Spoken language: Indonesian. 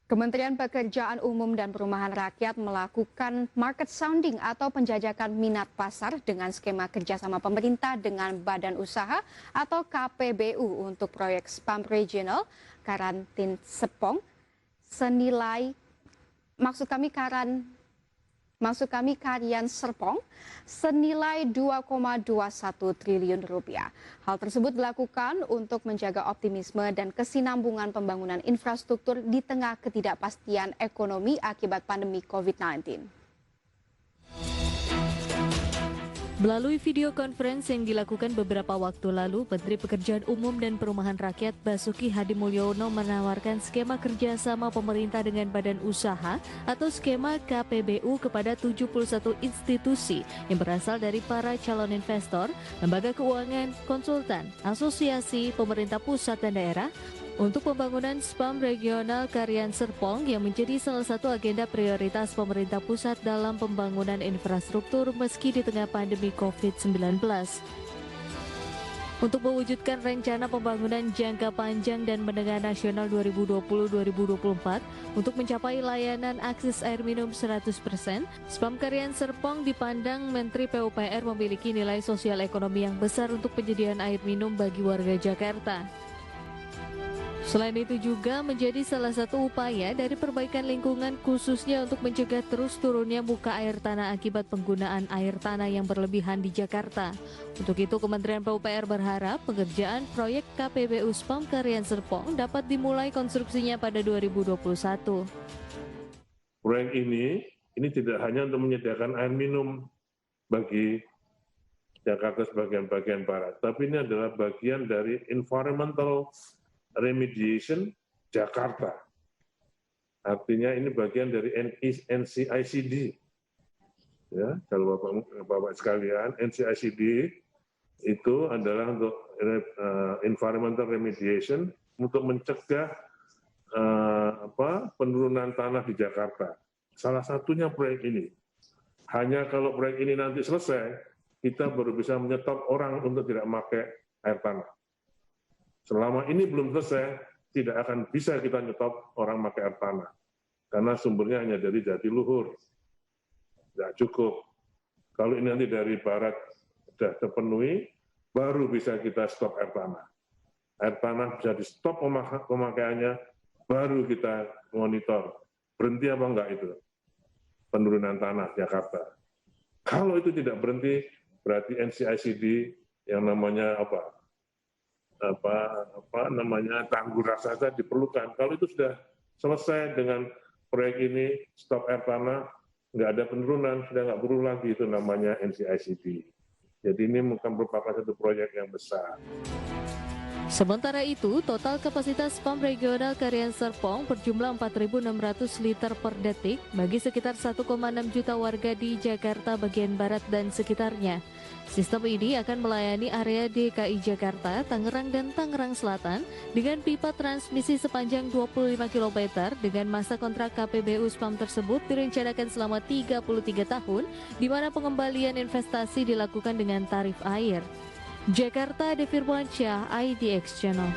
Kementerian Pekerjaan Umum dan Perumahan Rakyat melakukan market sounding atau penjajakan minat pasar dengan skema kerjasama pemerintah dengan badan usaha atau KPBU untuk proyek Spam Regional Karantin Serpong senilai maksud kami Karian Serpong senilai 2,21 triliun rupiah. Hal tersebut dilakukan untuk menjaga optimisme dan kesinambungan pembangunan infrastruktur di tengah ketidakpastian ekonomi akibat pandemi COVID-19. Melalui video conference yang dilakukan beberapa waktu lalu, Menteri Pekerjaan Umum dan Perumahan Rakyat Basuki Hadimulyono menawarkan skema kerjasama pemerintah dengan badan usaha atau skema KPBU kepada 71 institusi yang berasal dari para calon investor, lembaga keuangan, konsultan, asosiasi, pemerintah pusat dan daerah, untuk pembangunan Spam Regional Karian Serpong yang menjadi salah satu agenda prioritas pemerintah pusat dalam pembangunan infrastruktur meski di tengah pandemi COVID-19. Untuk mewujudkan rencana pembangunan jangka panjang dan menengah nasional 2020-2024 untuk mencapai layanan akses air minum 100%, Spam Karian Serpong dipandang Menteri PUPR memiliki nilai sosial ekonomi yang besar untuk penyediaan air minum bagi warga Jakarta. Selain itu juga menjadi salah satu upaya dari perbaikan lingkungan khususnya untuk mencegah terus turunnya muka air tanah akibat penggunaan air tanah yang berlebihan di Jakarta. Untuk itu Kementerian PUPR berharap pengerjaan proyek KPBU Spam Karian Serpong dapat dimulai konstruksinya pada 2021. Proyek ini tidak hanya untuk menyediakan air minum bagi Jakarta sebagian bagian barat, tapi ini adalah bagian dari environmental remediation Jakarta. Artinya ini bagian dari NCICD. Ya, kalau Bapak sekalian, NCICD itu adalah untuk environmental remediation untuk mencegah penurunan tanah di Jakarta. Salah satunya proyek ini. Hanya kalau proyek ini nanti selesai, kita baru bisa menyetop orang untuk tidak memakai air tanah. Selama ini belum selesai, tidak akan bisa kita nyetop orang pakai air tanah. Karena sumbernya hanya dari Jatiluhur. Tidak cukup. Kalau ini nanti dari barat sudah terpenuhi, baru bisa kita stop air tanah. Air tanah bisa di stop pemakaiannya, baru kita monitor. Berhenti apa enggak itu? Penurunan tanah Jakarta. Kalau itu tidak berhenti, berarti NCICD yang namanya tanggul raksasa diperlukan. Kalau itu sudah selesai dengan proyek ini, stop air tanah, nggak ada penurunan, sudah nggak perlu lagi, itu namanya NCICD. Jadi ini merupakan satu proyek yang besar. Sementara itu, total kapasitas Spam Regional Karian Serpong berjumlah 4.600 liter per detik bagi sekitar 1,6 juta warga di Jakarta bagian barat dan sekitarnya. Sistem ini akan melayani area DKI Jakarta, Tangerang, dan Tangerang Selatan dengan pipa transmisi sepanjang 25 km dengan masa kontrak KPBU Spam tersebut direncanakan selama 33 tahun, di mana pengembalian investasi dilakukan dengan tarif air. Jakarta, Devi Irwansyah, IDX Channel.